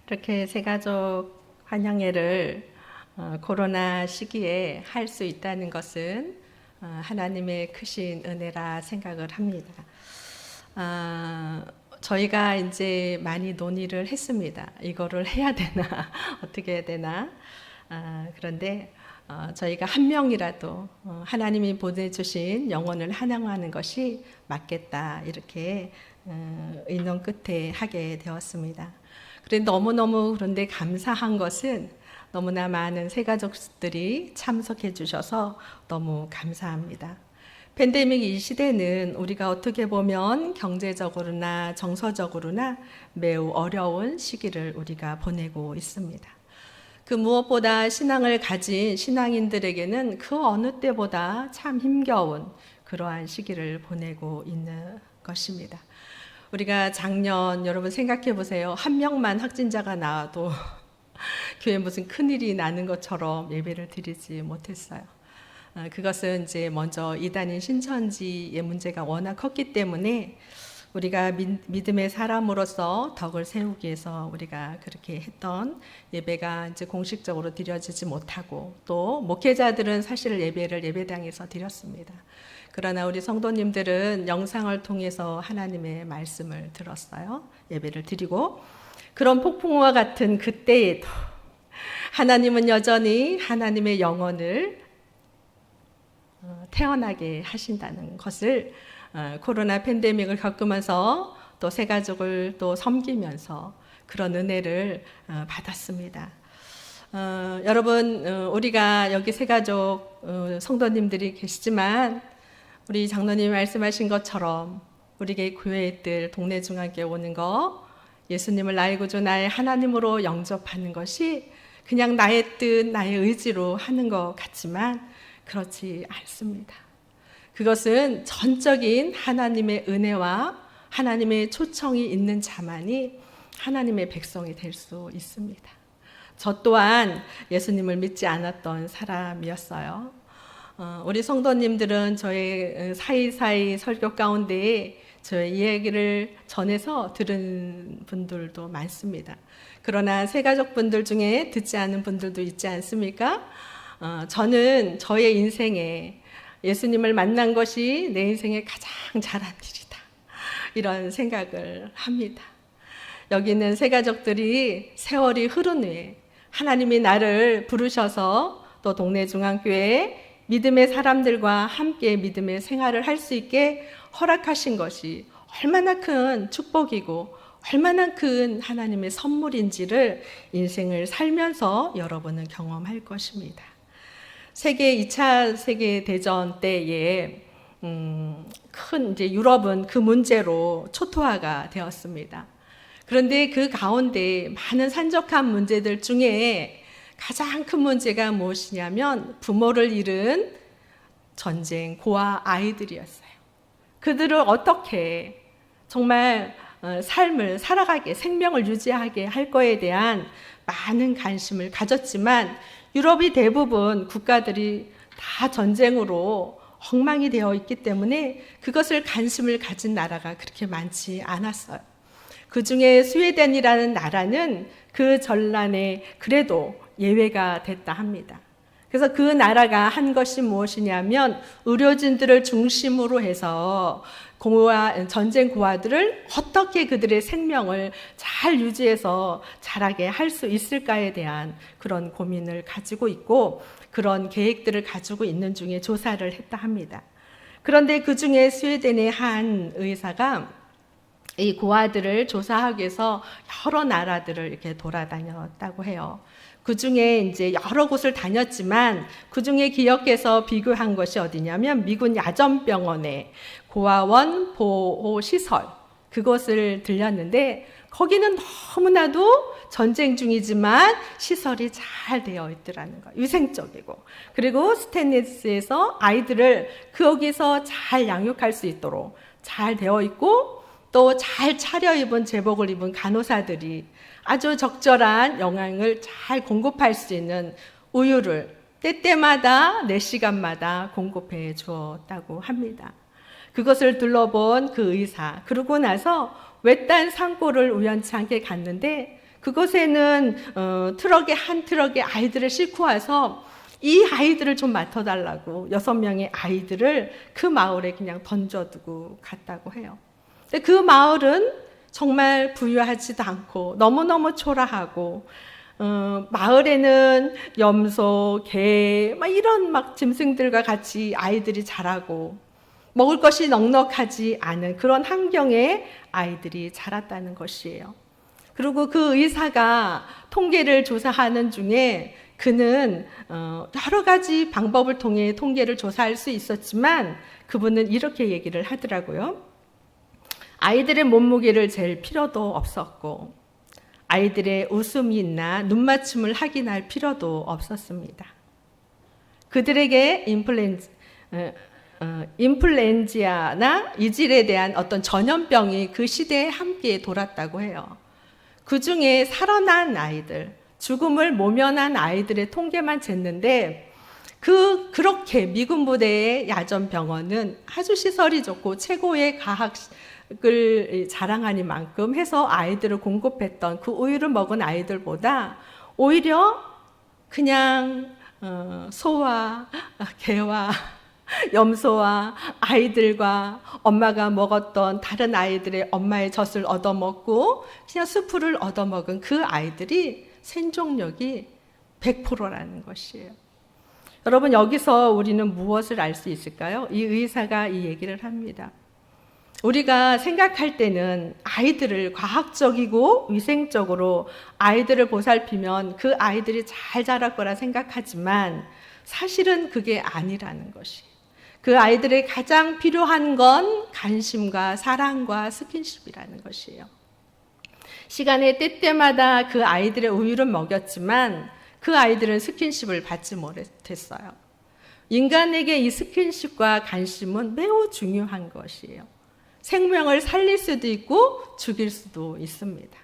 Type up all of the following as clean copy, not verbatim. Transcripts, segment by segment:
이렇게 새가족 환영회를 코로나 시기에 할 수 있다는 것은 하나님의 크신 은혜라 생각을 합니다. 저희가 이제 많이 논의를 했습니다. 이거를 해야 되나 어떻게 해야 되나. 그런데 저희가 한 명이라도 하나님이 보내주신 영혼을 환영하는 것이 맞겠다, 이렇게 의논 끝에 하게 되었습니다. 그런데 너무너무 그런데 감사한 것은 너무나 많은 새가족들이 참석해 주셔서 너무 감사합니다. 팬데믹 이 시대는 우리가 어떻게 보면 경제적으로나 정서적으로나 매우 어려운 시기를 우리가 보내고 있습니다. 그 무엇보다 신앙을 가진 신앙인들에게는 그 어느 때보다 참 힘겨운 그러한 시기를 보내고 있는 것입니다. 우리가 작년 여러분 생각해 보세요. 한 명만 확진자가 나와도 교회에 무슨 큰일이 나는 것처럼 예배를 드리지 못했어요. 그것은 이제 먼저 이단인 신천지의 문제가 워낙 컸기 때문에 우리가 믿음의 사람으로서 덕을 세우기 위해서 우리가 그렇게 했던 예배가 이제 공식적으로 드려지지 못하고, 또 목회자들은 사실 예배를 예배당에서 드렸습니다. 그러나 우리 성도님들은 영상을 통해서 하나님의 말씀을 들었어요. 예배를 드리고, 그런 폭풍우와 같은 그때에도 하나님은 여전히 하나님의 영혼을 태어나게 하신다는 것을 코로나 팬데믹을 겪으면서 또 새가족을 또 섬기면서 그런 은혜를 받았습니다. 여러분, 우리가 여기 새가족 성도님들이 계시지만 우리 장로님이 말씀하신 것처럼 우리에게 교회의 뜰 동네 중앙교회 오는 거, 예수님을 나의 구주 나의 하나님으로 영접하는 것이 그냥 나의 뜻 나의 의지로 하는 것 같지만 그렇지 않습니다. 그것은 전적인 하나님의 은혜와 하나님의 초청이 있는 자만이 하나님의 백성이 될 수 있습니다. 저 또한 예수님을 믿지 않았던 사람이었어요. 우리 성도님들은 저의 사이사이 설교 가운데 저의 이야기를 전해서 들은 분들도 많습니다. 그러나 새가족분들 중에 듣지 않은 분들도 있지 않습니까? 저는 저의 인생에 예수님을 만난 것이 내 인생에 가장 잘한 일이다, 이런 생각을 합니다. 여기 있는 새가족들이 세월이 흐른 후에 하나님이 나를 부르셔서 또 동네 중앙교회에 믿음의 사람들과 함께 믿음의 생활을 할 수 있게 허락하신 것이 얼마나 큰 축복이고 얼마나 큰 하나님의 선물인지를 인생을 살면서 여러분은 경험할 것입니다. 2차 세계대전 때에 큰 이제 유럽은 그 문제로 초토화가 되었습니다. 그런데 그 가운데 많은 산적한 문제들 중에 가장 큰 문제가 무엇이냐면 부모를 잃은 전쟁 고아 아이들이었어요. 그들을 어떻게 정말 삶을 살아가게, 생명을 유지하게 할 거에 대한 많은 관심을 가졌지만 유럽이 대부분 국가들이 다 전쟁으로 엉망이 되어 있기 때문에 그것을 관심을 가진 나라가 그렇게 많지 않았어요. 그 중에 스웨덴이라는 나라는 그 전란에 그래도 예외가 됐다 합니다. 그래서 그 나라가 한 것이 무엇이냐면 의료진들을 중심으로 해서 전쟁 고아들을 어떻게 그들의 생명을 잘 유지해서 자라게 할 수 있을까에 대한 그런 고민을 가지고 있고 그런 계획들을 가지고 있는 중에 조사를 했다 합니다. 그런데 그 중에 스웨덴의 한 의사가 이 고아들을 조사하기 위해서 여러 나라들을 이렇게 돌아다녔다고 해요. 그 중에 이제 여러 곳을 다녔지만 그 중에 기억해서 비교한 것이 어디냐면 미군 야전병원의 고아원 보호시설, 그곳을 들렸는데 거기는 너무나도 전쟁 중이지만 시설이 잘 되어 있더라는 거예요. 위생적이고. 그리고 스탠리스에서 아이들을 거기서 잘 양육할 수 있도록 잘 되어 있고 또 잘 차려입은 제복을 입은 간호사들이 아주 적절한 영양을 잘 공급할 수 있는 우유를 때때마다 4시간마다 공급해 주었다고 합니다. 그것을 둘러본 그 의사, 그러고 나서 외딴 산골을 우연치 않게 갔는데 그곳에는 트럭에 한 트럭의 아이들을 싣고 와서 이 아이들을 좀 맡아달라고 6명의 아이들을 그 마을에 그냥 던져두고 갔다고 해요. 근데 그 마을은 정말 부유하지도 않고 너무너무 초라하고 마을에는 염소, 개, 막 이런 막 짐승들과 같이 아이들이 자라고 먹을 것이 넉넉하지 않은 그런 환경에 아이들이 자랐다는 것이에요. 그리고 그 의사가 통계를 조사하는 중에 그는 여러 가지 방법을 통해 통계를 조사할 수 있었지만 그분은 이렇게 얘기를 하더라고요. 아이들의 몸무게를 잴 필요도 없었고 아이들의 웃음이나 눈맞춤을 확인할 필요도 없었습니다. 그들에게 인플루엔자나 이질에 대한 어떤 전염병이 그 시대에 함께 돌았다고 해요. 그 중에 살아난 아이들, 죽음을 모면한 아이들의 통계만 쟀는데 그렇게 미군 부대의 야전병원은 아주 시설이 좋고 최고의 과학을 자랑하니만큼 해서 아이들을 공급했던 그 우유를 먹은 아이들보다 오히려 그냥 소와 개와 염소와 아이들과 엄마가 먹었던 다른 아이들의 엄마의 젖을 얻어먹고 그냥 수프를 얻어먹은 그 아이들이 생존력이 100%라는 것이에요. 여러분, 여기서 우리는 무엇을 알 수 있을까요? 이 의사가 이 얘기를 합니다. 우리가 생각할 때는 아이들을 과학적이고 위생적으로 아이들을 보살피면 그 아이들이 잘 자랄 거라 생각하지만 사실은 그게 아니라는 것이. 그 아이들의 가장 필요한 건 관심과 사랑과 스킨십이라는 것이에요. 시간의 때때마다 그 아이들의 우유를 먹였지만 그 아이들은 스킨십을 받지 못했어요. 인간에게 이 스킨십과 관심은 매우 중요한 것이에요. 생명을 살릴 수도 있고 죽일 수도 있습니다.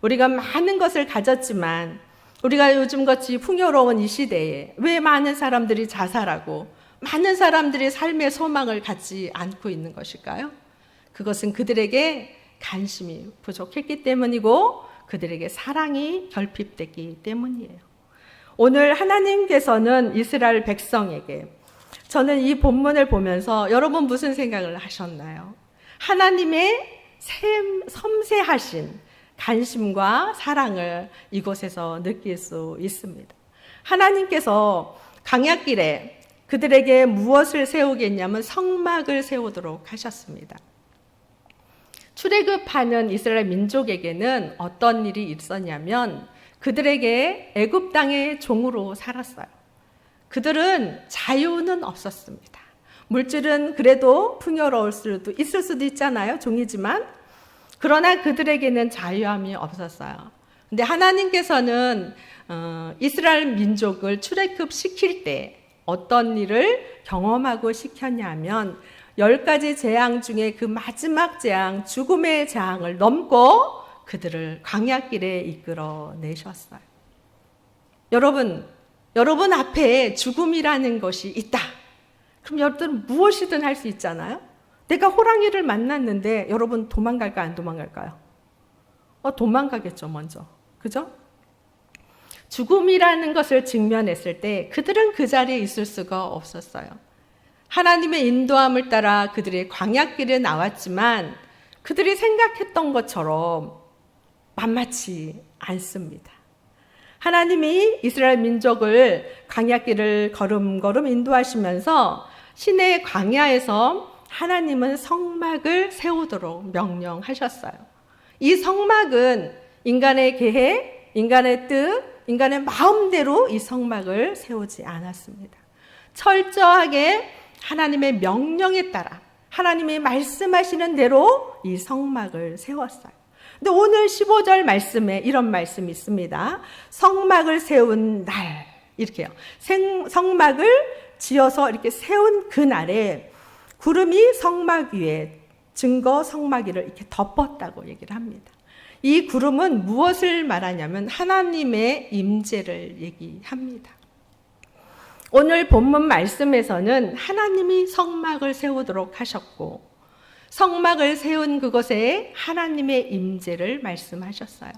우리가 많은 것을 가졌지만 우리가 요즘같이 풍요로운 이 시대에 왜 많은 사람들이 자살하고 많은 사람들이 삶의 소망을 갖지 않고 있는 것일까요? 그것은 그들에게 관심이 부족했기 때문이고 그들에게 사랑이 결핍됐기 때문이에요. 오늘 하나님께서는 이스라엘 백성에게, 저는 이 본문을 보면서 여러분 무슨 생각을 하셨나요? 하나님의 섬세하신 관심과 사랑을 이곳에서 느낄 수 있습니다. 하나님께서 광야길에 그들에게 무엇을 세우겠냐면 성막을 세우도록 하셨습니다. 출애굽하는 이스라엘 민족에게는 어떤 일이 있었냐면 그들에게 애굽 땅의 종으로 살았어요. 그들은 자유는 없었습니다. 물질은 그래도 풍요로울 수도 있을 수도 있잖아요. 종이지만. 그러나 그들에게는 자유함이 없었어요. 근데 하나님께서는 이스라엘 민족을 출애굽시킬 때 어떤 일을 경험하고 시켰냐면 10가지 재앙 중에 그 마지막 재앙, 죽음의 재앙을 넘고 그들을 광야길에 이끌어 내셨어요. 여러분 앞에 죽음이라는 것이 있다. 그럼 여러분 무엇이든 할 수 있잖아요. 내가 호랑이를 만났는데 여러분 도망갈까 안 도망갈까요? 도망가겠죠, 먼저. 그죠? 죽음이라는 것을 직면했을 때 그들은 그 자리에 있을 수가 없었어요. 하나님의 인도함을 따라 그들이 광야길에 나왔지만 그들이 생각했던 것처럼 만만치 않습니다. 하나님이 이스라엘 민족을 광야길을 걸음걸음 인도하시면서 시내 광야에서 하나님은 성막을 세우도록 명령하셨어요. 이 성막은 인간의 계획, 인간의 뜻, 인간의 마음대로 이 성막을 세우지 않았습니다. 철저하게 하나님의 명령에 따라 하나님이 말씀하시는 대로 이 성막을 세웠어요. 근데 오늘 15절 말씀에 이런 말씀이 있습니다. 성막을 세운 날, 이렇게요. 성막을 지어서 이렇게 세운 그날에 구름이 성막 위에 증거 성막 위를 이렇게 덮었다고 얘기를 합니다. 이 구름은 무엇을 말하냐면 하나님의 임재를 얘기합니다. 오늘 본문 말씀에서는 하나님이 성막을 세우도록 하셨고 성막을 세운 그곳에 하나님의 임재를 말씀하셨어요.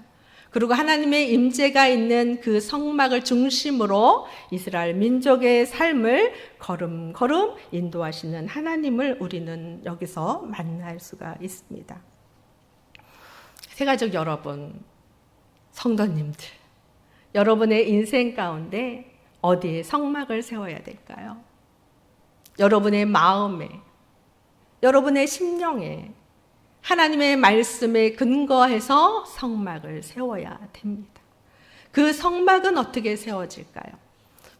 그리고 하나님의 임재가 있는 그 성막을 중심으로 이스라엘 민족의 삶을 걸음걸음 인도하시는 하나님을 우리는 여기서 만날 수가 있습니다. 새가족 여러분, 성도님들, 여러분의 인생 가운데 어디에 성막을 세워야 될까요? 여러분의 마음에, 여러분의 심령에 하나님의 말씀에 근거해서 성막을 세워야 됩니다. 그 성막은 어떻게 세워질까요?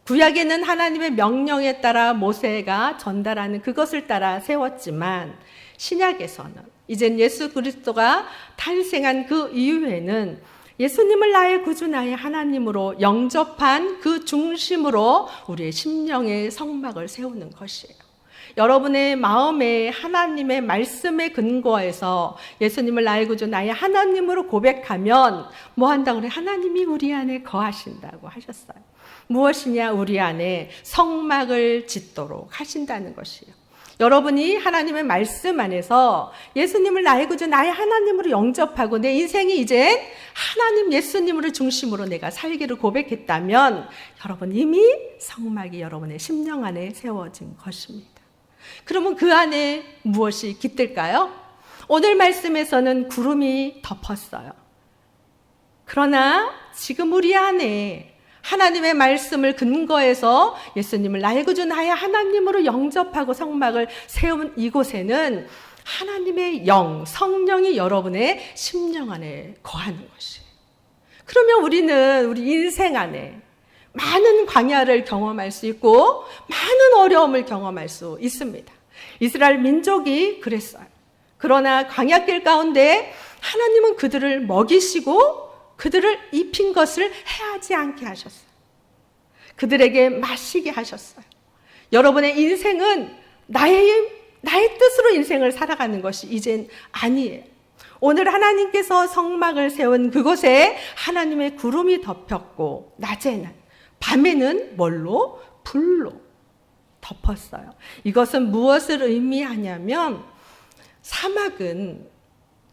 구약에는 하나님의 명령에 따라 모세가 전달하는 그것을 따라 세웠지만 신약에서는 이젠 예수 그리스도가 탄생한 그 이후에는 예수님을 나의 구주 나의 하나님으로 영접한 그 중심으로 우리의 심령의 성막을 세우는 것이에요. 여러분의 마음에 하나님의 말씀에 근거해서 예수님을 나의 구주 나의 하나님으로 고백하면 뭐 한다고 그래? 하나님이 우리 안에 거하신다고 하셨어요. 무엇이냐? 우리 안에 성막을 짓도록 하신다는 것이에요. 여러분이 하나님의 말씀 안에서 예수님을 나의 구주 나의 하나님으로 영접하고 내 인생이 이제 하나님 예수님으로 중심으로 내가 살기를 고백했다면 여러분 이미 성막이 여러분의 심령 안에 세워진 것입니다. 그러면 그 안에 무엇이 깃들까요? 오늘 말씀에서는 구름이 덮었어요. 그러나 지금 우리 안에 하나님의 말씀을 근거해서 예수님을 나의 구주 나의 하나님으로 영접하고 성막을 세운 이곳에는 하나님의 영, 성령이 여러분의 심령 안에 거하는 것이에요. 그러면 우리는 우리 인생 안에 많은 광야를 경험할 수 있고 많은 어려움을 경험할 수 있습니다. 이스라엘 민족이 그랬어요. 그러나 광야길 가운데 하나님은 그들을 먹이시고 그들을 입힌 것을 해하지 않게 하셨어요. 그들에게 마시게 하셨어요. 여러분의 인생은 나의 뜻으로 인생을 살아가는 것이 이젠 아니에요. 오늘 하나님께서 성막을 세운 그곳에 하나님의 구름이 덮였고 낮에는 밤에는 뭘로? 불로 덮었어요. 이것은 무엇을 의미하냐면 사막은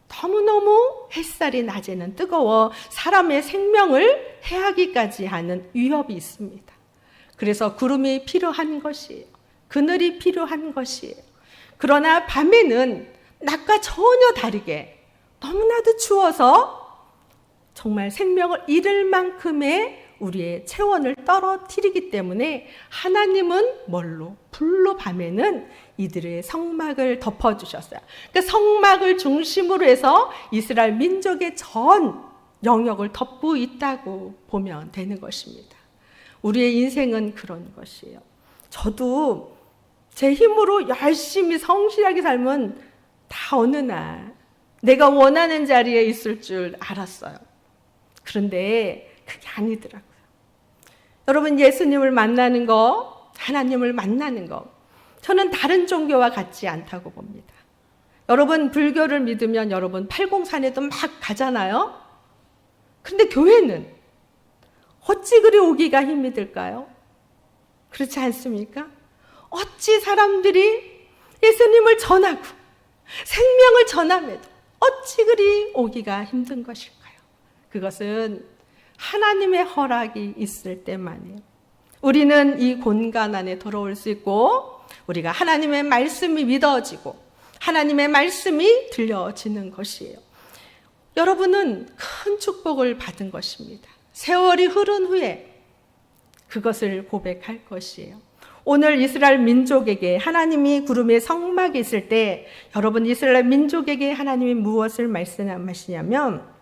너무너무 햇살이 낮에는 뜨거워 사람의 생명을 해하기까지 하는 위협이 있습니다. 그래서 구름이 필요한 것이에요. 그늘이 필요한 것이에요. 그러나 밤에는 낮과 전혀 다르게 너무나도 추워서 정말 생명을 잃을 만큼의 우리의 체온을 떨어뜨리기 때문에 하나님은 뭘로? 불로 밤에는 이들의 성막을 덮어주셨어요. 그러니까 성막을 중심으로 해서 이스라엘 민족의 전 영역을 덮고 있다고 보면 되는 것입니다. 우리의 인생은 그런 것이에요. 저도 제 힘으로 열심히 성실하게 살면 다 어느 날 내가 원하는 자리에 있을 줄 알았어요. 그런데 그게 아니더라고요. 여러분 예수님을 만나는 거, 하나님을 만나는 거 저는 다른 종교와 같지 않다고 봅니다. 여러분 불교를 믿으면 여러분 팔공산에도 막 가잖아요. 그런데 교회는 어찌 그리 오기가 힘이 들까요? 그렇지 않습니까? 어찌 사람들이 예수님을 전하고 생명을 전함에도 어찌 그리 오기가 힘든 것일까요? 그것은 하나님의 허락이 있을 때만이에요. 우리는 이 공간 안에 들어올 수 있고 우리가 하나님의 말씀이 믿어지고 하나님의 말씀이 들려지는 것이에요. 여러분은 큰 축복을 받은 것입니다. 세월이 흐른 후에 그것을 고백할 것이에요. 오늘 이스라엘 민족에게 하나님이 구름의 성막이 있을 때 여러분 이스라엘 민족에게 하나님이 무엇을 말씀하시냐면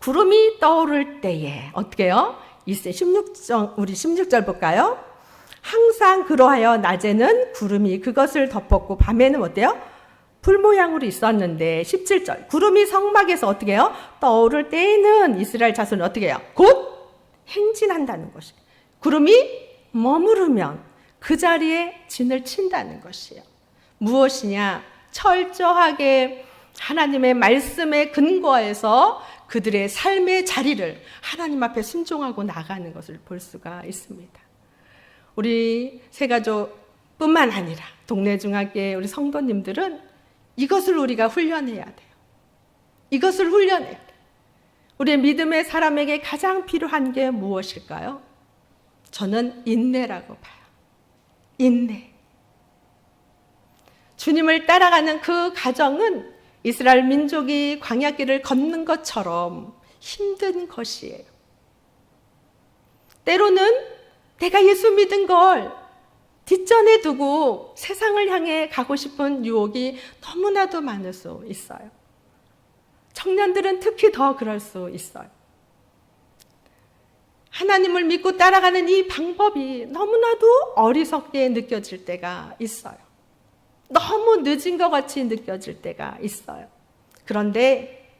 구름이 떠오를 때에 어떻게 해요? 우리 16절 볼까요? 항상 그러하여 낮에는 구름이 그것을 덮었고 밤에는 어때요? 불 모양으로 있었는데 17절 구름이 성막에서 어떻게 해요? 떠오를 때에는 이스라엘 자손은 어떻게 해요? 곧 행진한다는 것이에요. 구름이 머무르면 그 자리에 진을 친다는 것이에요. 무엇이냐? 철저하게 하나님의 말씀에 근거해서 그들의 삶의 자리를 하나님 앞에 순종하고 나가는 것을 볼 수가 있습니다. 우리 새가족뿐만 아니라 동네 중학교의 우리 성도님들은 이것을 우리가 훈련해야 돼요. 이것을 훈련해야 돼요. 우리의 믿음의 사람에게 가장 필요한 게 무엇일까요? 저는 인내라고 봐요. 인내. 주님을 따라가는 그 과정은 이스라엘 민족이 광야길을 걷는 것처럼 힘든 것이에요. 때로는 내가 예수 믿은 걸 뒷전에 두고 세상을 향해 가고 싶은 유혹이 너무나도 많을 수 있어요. 청년들은 특히 더 그럴 수 있어요. 하나님을 믿고 따라가는 이 방법이 너무나도 어리석게 느껴질 때가 있어요. 너무 늦은 것 같이 느껴질 때가 있어요. 그런데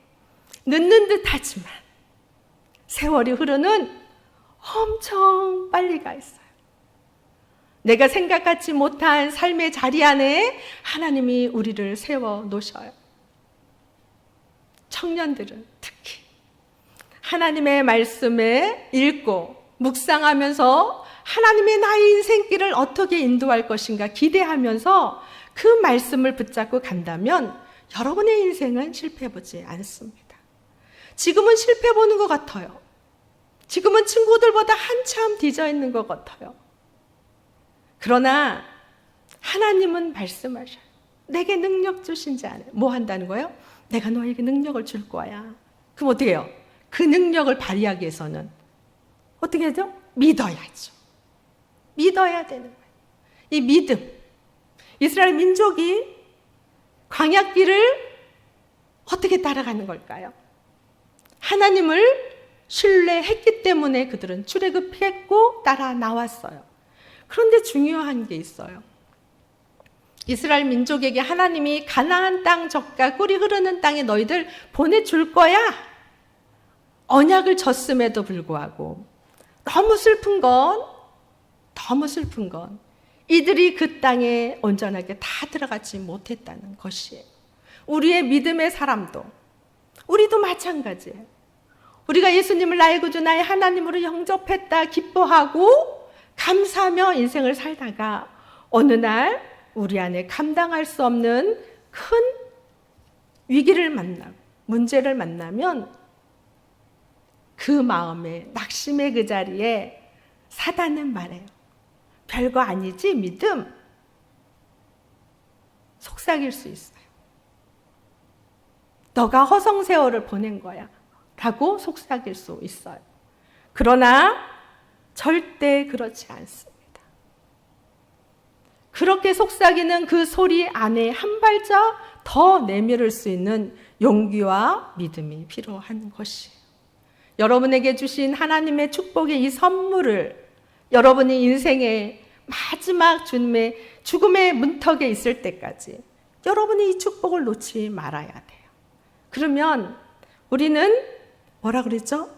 늦는 듯 하지만 세월이 흐르는 엄청 빨리 가 있어요. 내가 생각하지 못한 삶의 자리 안에 하나님이 우리를 세워 놓으셔요. 청년들은 특히 하나님의 말씀에 읽고 묵상하면서 하나님의 나의 인생길을 어떻게 인도할 것인가 기대하면서 그 말씀을 붙잡고 간다면 여러분의 인생은 실패해보지 않습니다. 지금은 실패해보는 것 같아요. 지금은 친구들보다 한참 뒤져 있는 것 같아요. 그러나 하나님은 말씀하셔요. 내게 능력 주신 자 안에 뭐 한다는 거예요? 내가 너에게 능력을 줄 거야. 그럼 어떻게 해요? 그 능력을 발휘하기 위해서는 어떻게 하죠? 믿어야죠. 믿어야 되는 거예요. 이 믿음. 이스라엘 민족이 광야길을 어떻게 따라가는 걸까요? 하나님을 신뢰했기 때문에 그들은 출애굽했고 따라 나왔어요. 그런데 중요한 게 있어요. 이스라엘 민족에게 하나님이 가나안 땅 젖과 꿀이 흐르는 땅에 너희들 보내줄 거야. 언약을 졌음에도 불구하고 너무 슬픈 건 이들이 그 땅에 온전하게 다 들어가지 못했다는 것이에요. 우리의 믿음의 사람도 우리도 마찬가지예요. 우리가 예수님을 나의 구주 나의 하나님으로 영접했다 기뻐하고 감사하며 인생을 살다가 어느 날 우리 안에 감당할 수 없는 큰 위기를 만나고 문제를 만나면 그 마음에 낙심의 그 자리에 사단은 말해요. 별거 아니지 믿음? 속삭일 수 있어요. 너가 허송세월을 보낸 거야 라고 속삭일 수 있어요. 그러나 절대 그렇지 않습니다. 그렇게 속삭이는 그 소리 안에 한 발짝 더 내밀을 수 있는 용기와 믿음이 필요한 것이에요. 여러분에게 주신 하나님의 축복의 이 선물을 여러분이 인생의 마지막 주님의 죽음의 문턱에 있을 때까지 여러분이 이 축복을 놓지 말아야 돼요. 그러면 우리는 뭐라 그랬죠?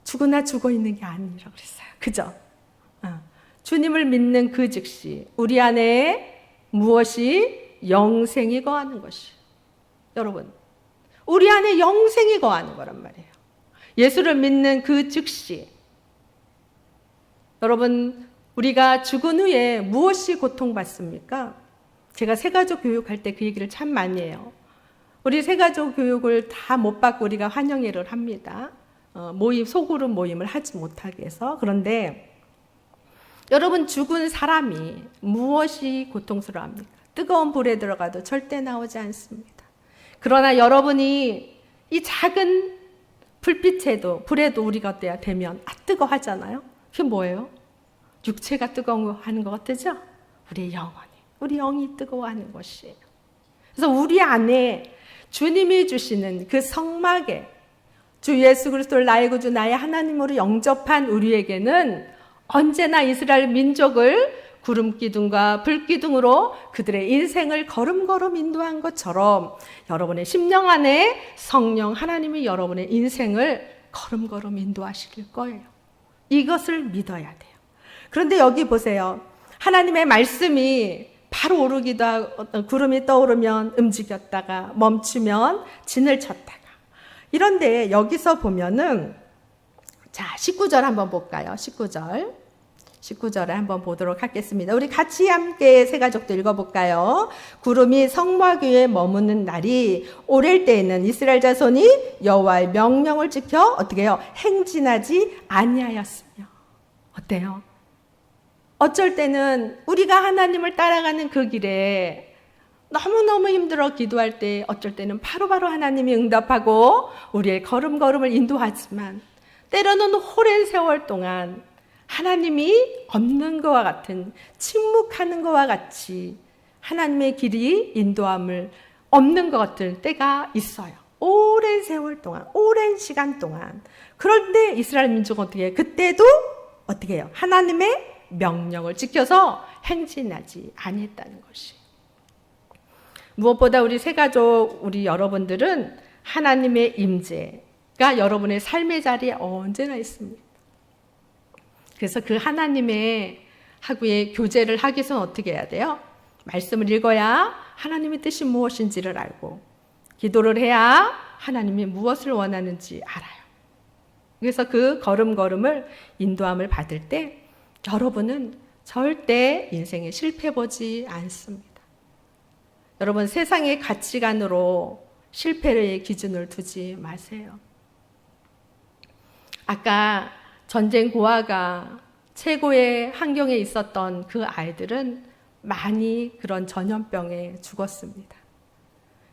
죽으나 죽어 있는 게 아니라고 그랬어요. 그죠? 주님을 믿는 그 즉시 우리 안에 무엇이 영생이 거하는 것이 여러분 우리 안에 영생이 거하는 거란 말이에요. 예수를 믿는 그 즉시 여러분 우리가 죽은 후에 무엇이 고통받습니까? 제가 새가족 교육할 때 그 얘기를 참 많이 해요. 우리 새가족 교육을 다 못 받고 우리가 환영회를 합니다. 소그룹 모임을 하지 못하게 해서. 그런데 여러분 죽은 사람이 무엇이 고통스러워합니까? 뜨거운 불에 들어가도 절대 나오지 않습니다. 그러나 여러분이 이 작은 불에도 우리가 어때야 되면 뜨거워하잖아요. 그게 뭐예요? 육체가 뜨거워하는 것 같죠? 우리 영이 뜨거워하는 것이에요. 그래서 우리 안에 주님이 주시는 그 성막에 주 예수 그리스도를 나의 구주 나의 하나님으로 영접한 우리에게는 언제나 이스라엘 민족을 구름기둥과 불기둥으로 그들의 인생을 걸음걸음 인도한 것처럼 여러분의 심령 안에 성령 하나님이 여러분의 인생을 걸음걸음 인도하실 거예요. 이것을 믿어야 돼요. 그런데 여기 보세요. 하나님의 말씀이 바로 오르기도 하고 구름이 떠오르면 움직였다가 멈추면 진을 쳤다가 이런데 여기서 보면은 자 19절 한번 볼까요? 19절 19절을 한번 보도록 하겠습니다. 우리 같이 함께 세 가족도 읽어볼까요? 구름이 성막위에 머무는 날이 오랠 때에는 이스라엘 자손이 여호와의 명령을 지켜 어떻게 해요? 행진하지 아니하였으며. 어때요? 어쩔 때는 우리가 하나님을 따라가는 그 길에 너무너무 힘들어 기도할 때 어쩔 때는 바로바로 하나님이 응답하고 우리의 걸음걸음을 인도하지만 때로는 오랜 세월 동안 하나님이 없는 것과 같은 침묵하는 것과 같이 하나님의 길이 인도함을 없는 것 같은 때가 있어요. 오랜 세월 동안, 오랜 시간 동안. 그런데 이스라엘 민족은 어떻게 해요? 그때도 어떻게 해요? 하나님의 명령을 지켜서 행진하지 아니했다는 것이. 무엇보다 우리 세 가족, 우리 여러분들은 하나님의 임재가 여러분의 삶의 자리에 언제나 있습니다. 그래서 그 하나님의 하고의 교제를 하기 위해서는 어떻게 해야 돼요? 말씀을 읽어야 하나님의 뜻이 무엇인지를 알고 기도를 해야 하나님이 무엇을 원하는지 알아요. 그래서 그 걸음걸음을 인도함을 받을 때 여러분은 절대 인생에 실패해보지 않습니다. 여러분 세상의 가치관으로 실패의 기준을 두지 마세요. 아까 전쟁 고아가 최고의 환경에 있었던 그 아이들은 많이 그런 전염병에 죽었습니다.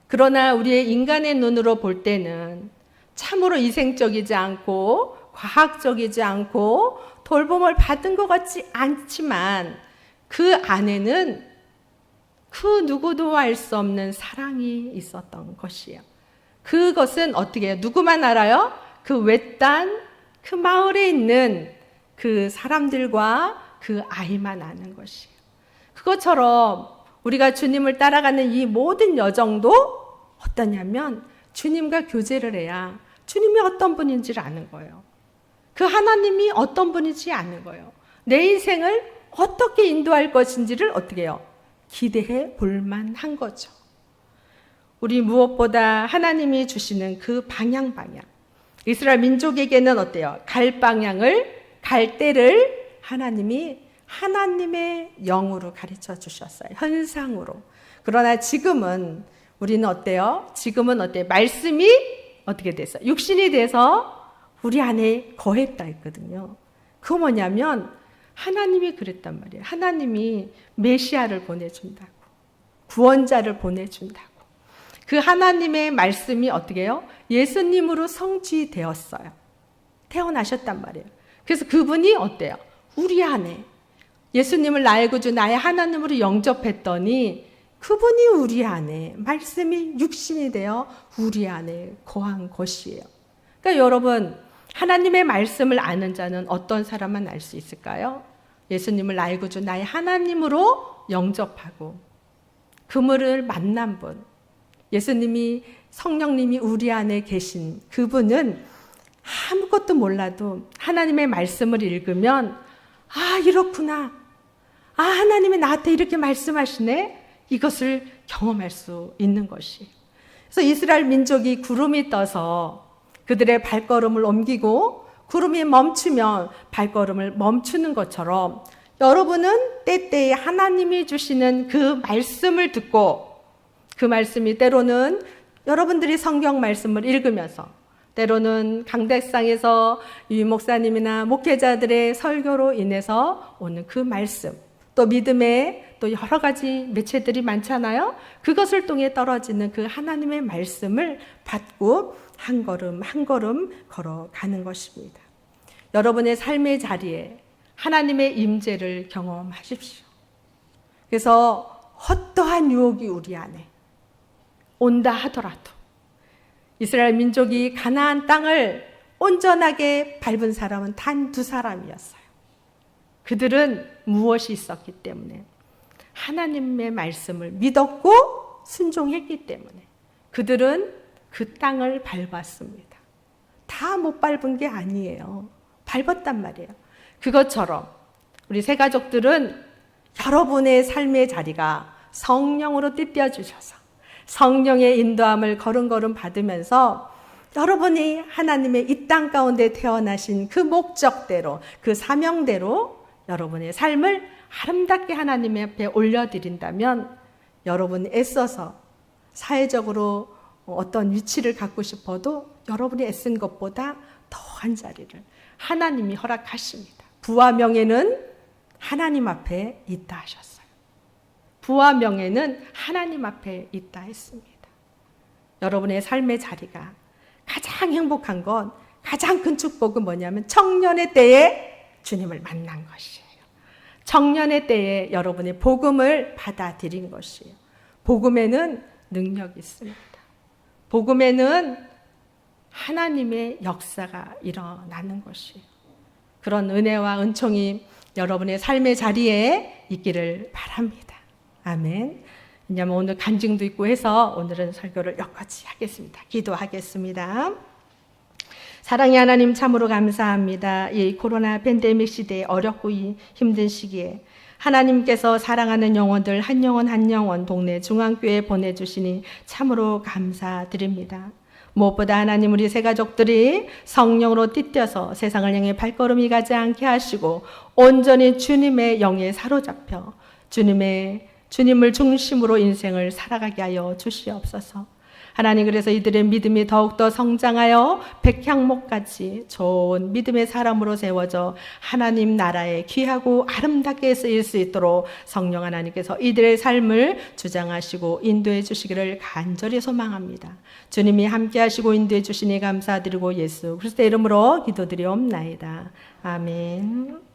그러나 우리의 인간의 눈으로 볼 때는 참으로 이생적이지 않고 과학적이지 않고 돌봄을 받은 것 같지 않지만 그 안에는 그 누구도 알 수 없는 사랑이 있었던 것이에요. 그것은 어떻게 해요? 누구만 알아요? 그 외딴 그 마을에 있는 그 사람들과 그 아이만 아는 것이에요. 그것처럼 우리가 주님을 따라가는 이 모든 여정도 어떠냐면 주님과 교제를 해야 주님이 어떤 분인지를 아는 거예요. 그 하나님이 어떤 분인지 아는 거예요. 내 인생을 어떻게 인도할 것인지를 어떻게 해요? 기대해 볼 만한 거죠. 우리 무엇보다 하나님이 주시는 그 방향. 이스라엘 민족에게는 어때요? 갈 방향을, 갈 때를 하나님이 하나님의 영으로 가르쳐 주셨어요. 현상으로. 그러나 지금은 우리는 어때요? 지금은 어때요? 말씀이 어떻게 됐어요? 육신이 돼서 우리 안에 거했다 했거든요. 그거 뭐냐면 하나님이 그랬단 말이에요. 하나님이 메시아를 보내준다고. 구원자를 보내준다고. 그 하나님의 말씀이 어떻게 해요? 예수님으로 성취되었어요. 태어나셨단 말이에요. 그래서 그분이 어때요? 우리 안에 예수님을 나의 구주 나의 하나님으로 영접했더니 그분이 우리 안에 말씀이 육신이 되어 우리 안에 거한 것이에요. 그러니까 여러분 하나님의 말씀을 아는 자는 어떤 사람만 알 수 있을까요? 예수님을 나의 구주 나의 하나님으로 영접하고 그분을 만난 분, 예수님이 성령님이 우리 안에 계신 그분은 아무것도 몰라도 하나님의 말씀을 읽으면 아 이렇구나, 아 하나님이 나한테 이렇게 말씀하시네, 이것을 경험할 수 있는 것이. 그래서 이스라엘 민족이 구름이 떠서 그들의 발걸음을 옮기고 구름이 멈추면 발걸음을 멈추는 것처럼 여러분은 때때에 하나님이 주시는 그 말씀을 듣고 그 말씀이 때로는 여러분들이 성경 말씀을 읽으면서 때로는 강대상에서 유 목사님이나 목회자들의 설교로 인해서 오는 그 말씀, 또 믿음의 또 여러 가지 매체들이 많잖아요. 그것을 통해 떨어지는 그 하나님의 말씀을 받고 한 걸음 한 걸음 걸어가는 것입니다. 여러분의 삶의 자리에 하나님의 임재를 경험하십시오. 그래서 어떠한 유혹이 우리 안에 온다 하더라도 이스라엘 민족이 가나안 땅을 온전하게 밟은 사람은 단 2사람이었어요. 그들은 무엇이 있었기 때문에 하나님의 말씀을 믿었고 순종했기 때문에 그들은 그 땅을 밟았습니다. 다 못 밟은 게 아니에요. 밟았단 말이에요. 그것처럼 우리 새 가족들은 여러분의 삶의 자리가 성령으로 띠띠어주셔서 성령의 인도함을 걸음걸음 받으면서 여러분이 하나님의 이 땅 가운데 태어나신 그 목적대로 그 사명대로 여러분의 삶을 아름답게 하나님 앞에 올려드린다면 여러분이 애써서 사회적으로 어떤 위치를 갖고 싶어도 여러분이 애쓴 것보다 더한 자리를 하나님이 허락하십니다. 부와 명예는 하나님 앞에 있다 하셨어요. 부와 명예는 하나님 앞에 있다 했습니다. 여러분의 삶의 자리가 가장 행복한 건 가장 큰 축복은 뭐냐면 청년의 때에 주님을 만난 것이에요. 청년의 때에 여러분의 복음을 받아들인 것이에요. 복음에는 능력이 있습니다. 복음에는 하나님의 역사가 일어나는 것이에요. 그런 은혜와 은총이 여러분의 삶의 자리에 있기를 바랍니다. 아멘. 왜냐하면 오늘 간증도 있고 해서 오늘은 설교를 여기까지 하겠습니다. 기도하겠습니다. 사랑의 하나님 참으로 감사합니다. 이 코로나 팬데믹 시대에 어렵고 힘든 시기에 하나님께서 사랑하는 영혼들 한 영혼 한 영혼 동네 중앙교회에 보내주시니 참으로 감사드립니다. 무엇보다 하나님 우리 새 가족들이 성령으로 띠뛰어서 세상을 향해 발걸음이 가지 않게 하시고 온전히 주님의 영에 사로잡혀 주님을 중심으로 인생을 살아가게 하여 주시옵소서. 하나님 그래서 이들의 믿음이 더욱더 성장하여 백향목같이 좋은 믿음의 사람으로 세워져 하나님 나라에 귀하고 아름답게 쓰일 수 있도록 성령 하나님께서 이들의 삶을 주장하시고 인도해 주시기를 간절히 소망합니다. 주님이 함께 하시고 인도해 주시니 감사드리고 예수 그리스도의 이름으로 기도드리옵나이다. 아멘.